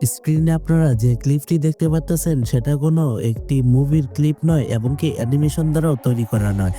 স্ক্রিনে আপনারা যে ক্লিপটি দেখতে পাচ্ছেন সেটা কোনো একটি মুভির ক্লিপ নয় এবং কি অ্যানিমেশন দ্বারাও তৈরি করা নয়।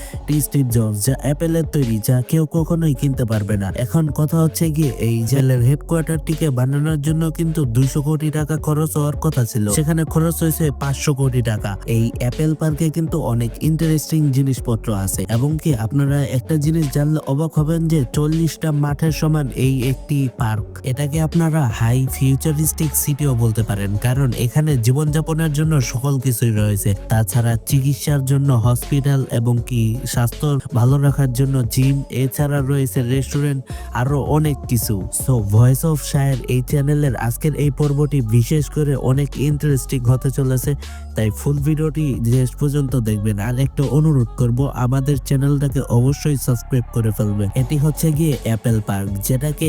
স্টিভ জবস যা অ্যাপেলের তৈরি, যা কেউ কখনোই কিনতে পারবে না। এখন কথা হচ্ছে গিয়ে এই জেলের হেডকোয়ার্টারটিকে বানানোর জন্য কিন্তু 200 কোটি টাকা খরচ হওয়ার কথা ছিল, সেখানে খরচ হয়েছে 500 কোটি টাকা। এই অ্যাপেল পার্কে কিন্তু অনেক ইন্টারেস্টিং জিনিসপত্র আছে এবং কি আপনারা একটা জিনিস জানলে অবাক হবেন যে 40টা মাঠের সমান এই একটি পার্ক। এটাকে আপনারা হাই ফিউচারিস্টিক সিটিও বলতে পারেন, কারণ এখানে জীবনযাপনের জন্য সকল কিছুই রয়েছে। তাছাড়া চিকিৎসার জন্য হসপিটাল এবং কি স্বাস্থ্য ভালো রাখার জন্য জিম, এছাড়া রয়েছে রেস্টুরেন্ট, আরো অনেক কিছু। সো ভয়েস অফ শায়ার এই চ্যানেলের আজকের এই পর্বটি বিশেষ করে অনেক ইন্টারেস্টিং হতে চলেছে, তাই ফুল ভিডিওটি শেষ পর্যন্ত দেখবেন। আর একটা অনুরোধ করব, আমাদের চ্যানেলটাকে অবশ্যই সাবস্ক্রাইব করে ফেলবেন। এটি হচ্ছে গিয়ে অ্যাপেল পার্ক, যেটাকে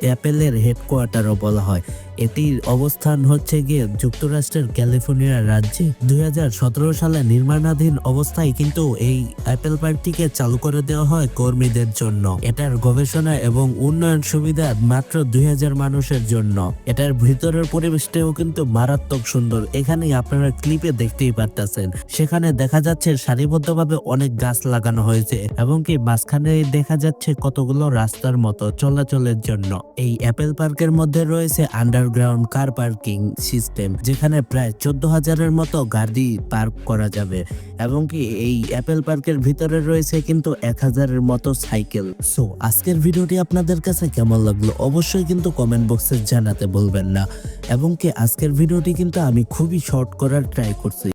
অ্যাপেলের হেডকোয়ার্টারও বলা হয়। এটির অবস্থান হচ্ছে গিয়ে যুক্তরাষ্ট্রের ক্যালিফোর্নিয়া রাজ্যে। 2017 সালে নির্মাণাধীন অবস্থায় কিন্তু এই অ্যাপেল পার্কটিকে চালু করে দেওয়া হয় কর্মীদের জন্য। এটার গবেষণা এবং উন্নয়ন সুবিধা মাত্র 2000 মানুষের জন্য। এটার ভিতরের পরিবেশটাও কিন্তু মারাত্মক সুন্দর। এখানে আপনারা ক্লিপে দেখতেই পারতেছেন, সেখানে দেখা যাচ্ছে সারিবদ্ধভাবে অনেক গাছ লাগানো হয়েছে এবং কি মাঝখানে দেখা যাচ্ছে কতগুলো রাস্তার মতো চলাচলের জন্য। এই অ্যাপেল পার্কের মধ্যে রয়েছে আন্ডারগ্রাউন্ড কার পার্কিং সিস্টেম, যেখানে প্রায় 14,000-এর মতো গাড়ি পার্ক করা যাবে এবং কি এই অ্যাপেল পার্কের ভিতরে রয়েছে কিন্তু 1000-এর মতো সাইকেল। সো আজকের ভিডিওটি আপনাদের কাছে কেমন লাগলো অবশ্যই কিন্তু কমেন্ট বক্সে জানাতে ভুলবেন না এবং কি আজকের ভিডিওটি কিন্তু আমি খুবই শর্ট করার ট্রাই করছি।